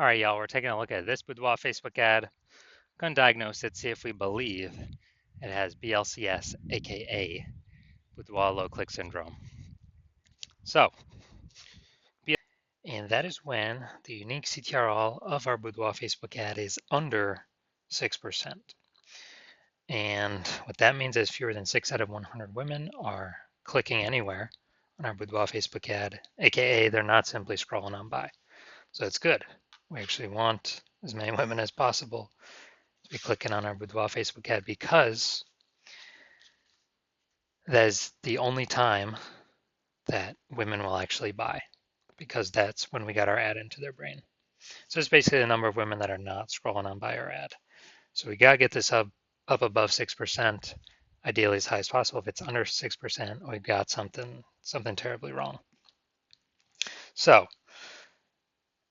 All right, y'all, we're taking a look at this Boudoir Facebook ad. Going to diagnose it, see if we believe it has BLCS, aka Boudoir low click syndrome. So, and that is when the unique CTRL of our Boudoir Facebook ad is under 6%. And what that means is fewer than 6 out of 100 women are clicking anywhere on our Boudoir Facebook ad, aka they're not simply scrolling on by. So it's good. We actually want as many women as possible to be clicking on our Boudoir Facebook ad because that is the only time that women will actually buy, because that's when we got our ad into their brain. So it's basically the number of women that are not scrolling on by our ad. So we got to get this up above 6%, ideally as high as possible. If it's under 6%, we've got something terribly wrong. So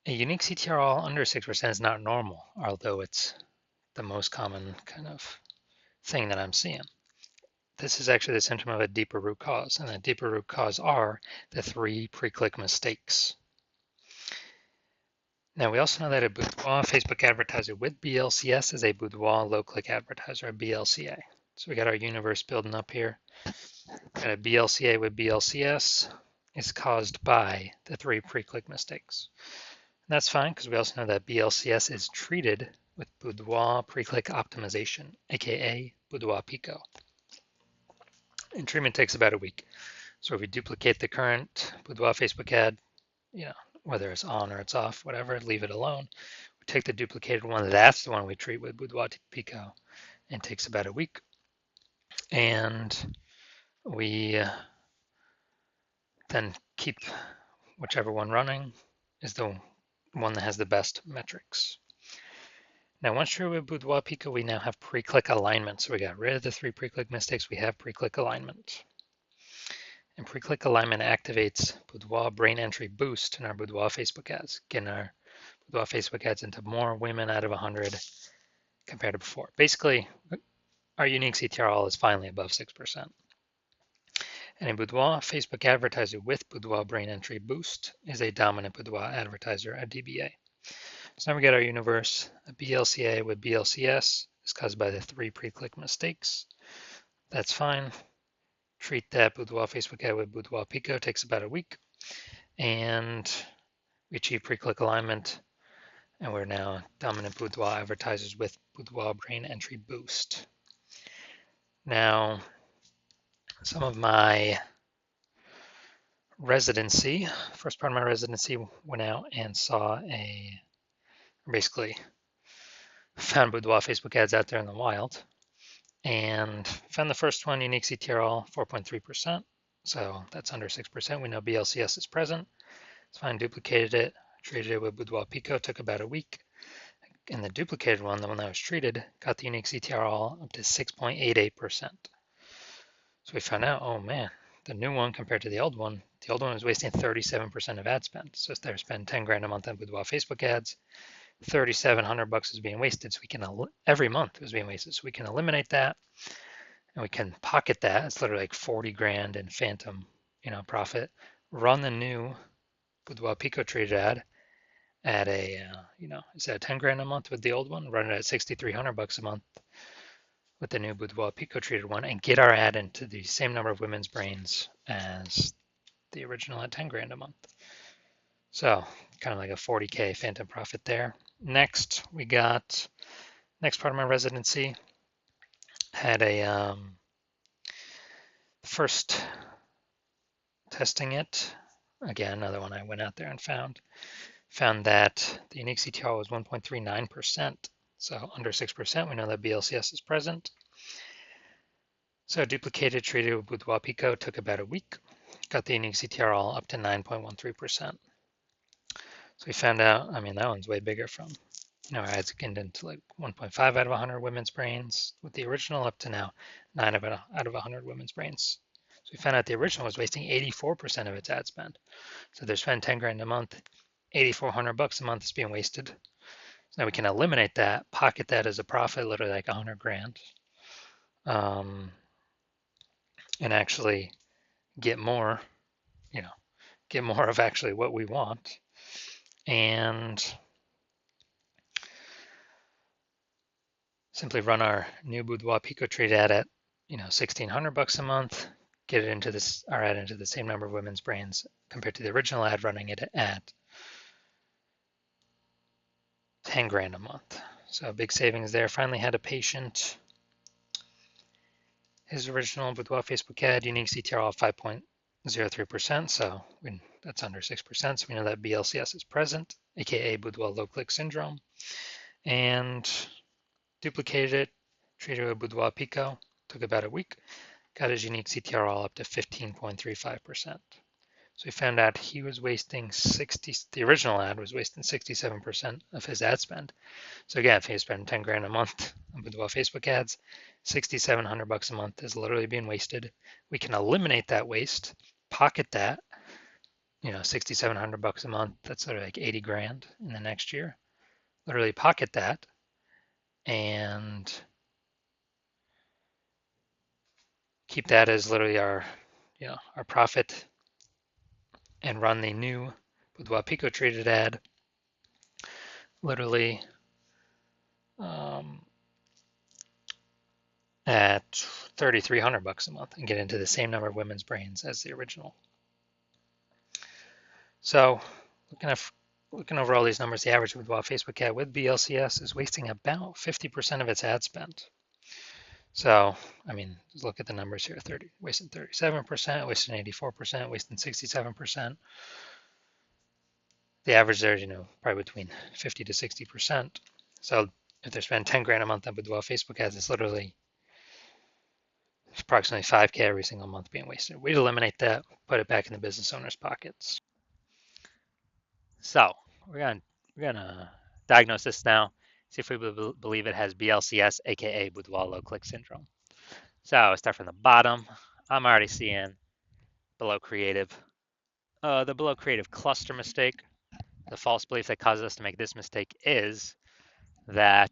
a unique CTRL under 6% is not normal, although it's the most common kind of thing that I'm seeing. This is actually the symptom of a deeper root cause, and that deeper root cause are the 3 pre-click mistakes. Now, we also know that a Boudoir Facebook advertiser with BLCS is a Boudoir low-click advertiser, a BLCA. So we got our universe building up here. Got a BLCA with BLCS is caused by the 3 pre-click mistakes. And that's fine, because we also know that BLCS is treated with Boudoir pre-click optimization, aka Boudoir Pico. And treatment takes about a week. So if we duplicate the current Boudoir Facebook ad, whether it's on or it's off, whatever, leave it alone. We take the duplicated one, that's the one we treat with Boudoir Pico, and it takes about a week. And we then keep whichever one running is the one that has the best metrics. Now, once treated with Boudoir Pico, we now have pre-click alignment. So we got rid of the 3 pre-click mistakes. We have pre-click alignment. And pre-click alignment activates Boudoir brain entry boost in our Boudoir Facebook ads, getting our Boudoir Facebook ads into more women out of 100 compared to before. Basically, our unique CTRL is finally above 6%. And a Boudoir Facebook advertiser with Boudoir brain entry boost is a dominant Boudoir advertiser at DBA. So now we get our universe. A BLCA with BLCS is caused by the 3 pre-click mistakes. That's fine. Treat that Boudoir Facebook ad with Boudoir Pico, takes about a week. And we achieve pre-click alignment. And we're now dominant Boudoir advertisers with Boudoir brain entry boost. Now, some of my residency, first part of my residency, went out and basically found Boudoir Facebook ads out there in the wild, and found the first one, unique CTRL 4.3%. So that's under 6%. We know BLCS is present. It's fine, duplicated it, treated it with Boudoir Pico, took about a week. And the duplicated one, the one that was treated, got the unique CTRL up to 6.88%. So we found out, oh man, the new one compared to the old one was wasting 37% of ad spend. So if they're spending 10 grand a month on Boudoir Facebook ads, $3,700 is being wasted. So we can, every month it was being wasted. So we can eliminate that and we can pocket that. It's literally like 40 grand in phantom, profit. Run the new Boudoir Pico treated ad at instead of 10 grand a month with the old one, run it at $6,300 a month with the new Boudoir Pico treated one, and get our ad into the same number of women's brains as the original at 10 grand a month. So kind of like a 40K phantom profit there. Next, we got, next part of my residency, had a first testing it. Again, another one I went out there and found that the unique CTR was 1.39%. So under 6%, we know that BLCS is present. So duplicated, treated with Boudoir Pico, took about a week. Got the unique CTRL up to 9.13%. So we found out, that one's way bigger from, our ads get into like 1.5 out of 100 women's brains with the original, up to now 9 out of 100 women's brains. So we found out the original was wasting 84% of its ad spend. So they're spending 10 grand a month, $8,400 a month is being wasted. So now we can eliminate that, pocket that as a profit, literally like 100 grand, and actually get more, get more of actually what we want. And simply run our new Boudoir Pico trade ad at, $1,600 a month, get it into our ad into the same number of women's brains compared to the original ad running it at 10 grand a month. So big savings there. Finally had a patient. His original Boudoir Facebook ad, unique CTR of 5.03%, so that's under 6%, so we know that BLCS is present, aka Boudoir low click syndrome, and duplicated it, treated it with Boudoir Pico, took about a week, got his unique CTR all up to 15.35%. So we found out he was wasting the original ad was wasting 67% of his ad spend. So again, if you spend 10 grand a month on Boudoir Facebook ads, $6,700 a month is literally being wasted. We can eliminate that waste, pocket that, $6,700 a month. That's sort of like 80 grand in the next year. Literally pocket that and keep that as literally our profit, and run the new Boudoir Pico traded ad literally at $3,300 a month and get into the same number of women's brains as the original. So looking over all these numbers, the average Boudoir Facebook ad with BLCS is wasting about 50% of its ad spend. So, just look at the numbers here, wasting 37%, wasting 84%, wasting 67%. The average there is, probably between 50 to 60%. So if they're spending 10 grand a month on Boudoir Facebook ads, it's literally approximately 5K every single month being wasted. We'd eliminate that, put it back in the business owner's pockets. So we're gonna diagnose this now, see if we believe it has BLCS, aka Boudoir low click syndrome. So start from the bottom. I'm already seeing below creative. The below creative cluster mistake. The false belief that causes us to make this mistake is that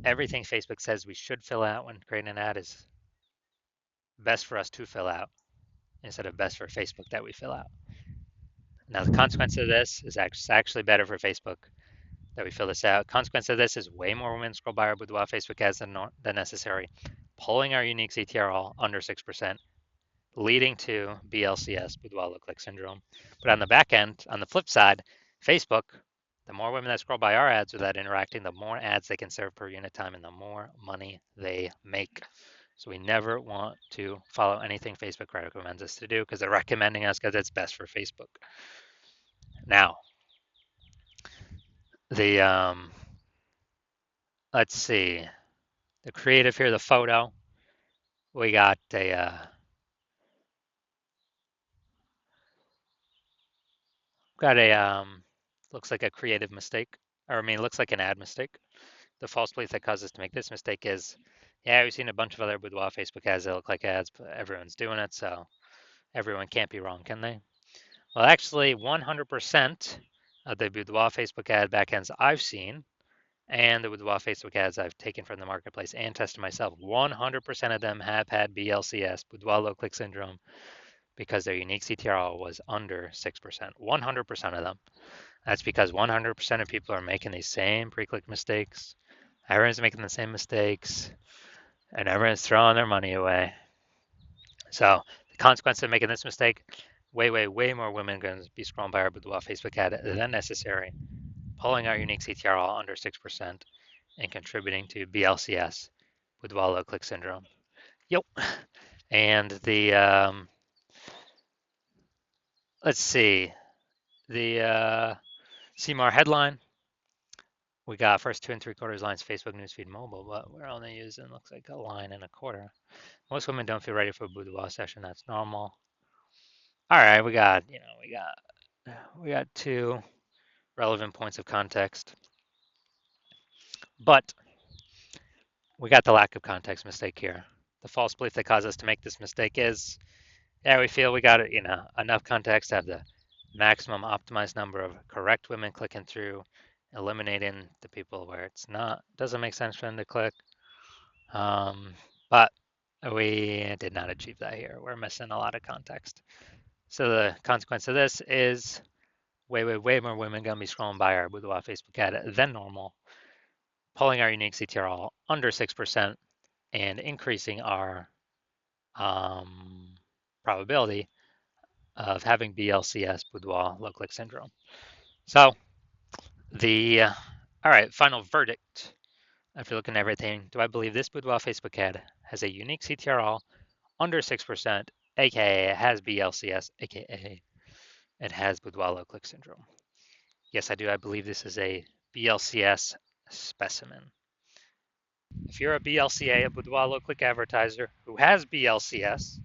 everything Facebook says we should fill out when creating an ad is best for us to fill out instead of best for Facebook that we fill out. Now, the consequence of this is actually better for Facebook that we fill this out. Consequence of this is way more women scroll by our Boudoir Facebook ads than necessary, pulling our unique CTR all under 6%, leading to BLCS, Boudoir low click syndrome. But on the back end, on the flip side, Facebook, the more women that scroll by our ads without interacting, the more ads they can serve per unit time and the more money they make. So we never want to follow anything Facebook recommends us to do because they're recommending us because it's best for Facebook. Now, let's see, the creative here, the photo, we got looks like a creative mistake, or looks like an ad mistake. The false belief that caused us to make this mistake is, yeah, we've seen a bunch of other Boudoir Facebook ads that look like ads, but everyone's doing it, so everyone can't be wrong, can they? Well, actually, 100% of the Boudoir Facebook ad backends I've seen and the Boudoir Facebook ads I've taken from the marketplace and tested myself, 100% of them have had BLCS, Boudoir low click syndrome, because their unique CTR was under 6%. 100% of them. That's because 100% of people are making these same pre-click mistakes. Everyone's making the same mistakes, and everyone's throwing their money away. So the consequence of making this mistake, way more women are going to be scrolling by our Boudoir Facebook ad than necessary, pulling our unique CTR all under 6% and contributing to BLCS, Boudoir low click syndrome. Yep. And the let's see, the CMAR headline. We got first 2 3/4 lines Facebook newsfeed mobile, but we're only using looks like a line and a quarter. Most women don't feel ready for a boudoir session. That's normal. All right, we got 2 relevant points of context, but we got the lack of context mistake here. The false belief that caused us to make this mistake is, yeah, we feel we got enough context to have the maximum optimized number of correct women clicking through, eliminating the people where doesn't make sense for them to click. But we did not achieve that here. We're missing a lot of context. So the consequence of this is way more women gonna be scrolling by our Boudoir Facebook ad than normal. pulling our unique CTRL under 6% and increasing our probability of having BLCS, Boudoir low click syndrome. So all right, final verdict. After looking at everything, do I believe this Boudoir Facebook ad has a unique CTRL under 6%, aka it has BLCS, aka it has Boudoir low click syndrome? Yes, I do. I believe this is a BLCS specimen. If you're a BLCA, a Boudoir low click advertiser who has BLCS,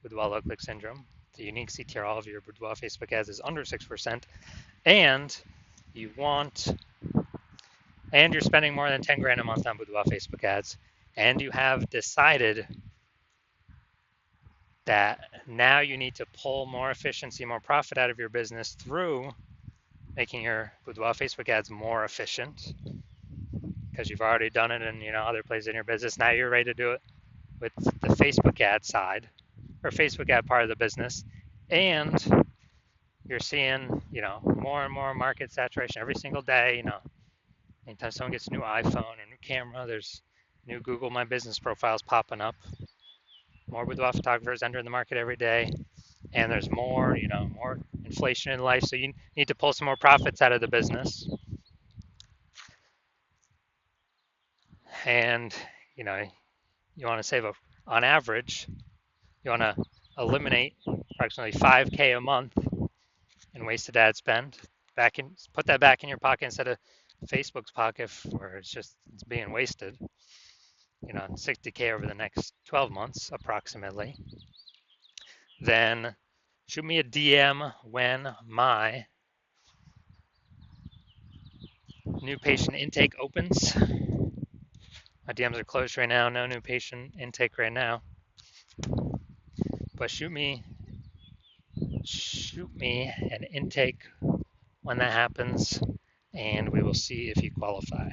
Boudoir low click syndrome, the unique CTRL of your Boudoir Facebook ads is under 6%, and you want, and you're spending more than 10 grand a month on Boudoir Facebook ads, and you have decided that now you need to pull more efficiency, more profit out of your business through making your Boudoir Facebook ads more efficient, because you've already done it in other places in your business. Now you're ready to do it with the Facebook ad side or Facebook ad part of the business, and you're seeing more and more market saturation every single day. Anytime someone gets a new iPhone or new camera, there's new Google My Business profiles popping up. More boudoir photographers entering the market every day, and there's more inflation in life. So you need to pull some more profits out of the business, and you want to save on average, you want to eliminate approximately 5K a month in wasted ad spend. Put that back in your pocket instead of Facebook's pocket, where it's being wasted. 60K over the next 12 months approximately. Then shoot me a DM when my new patient intake opens. My DMs are closed right now. No new patient intake right now. But shoot me an intake when that happens, and we will see if you qualify.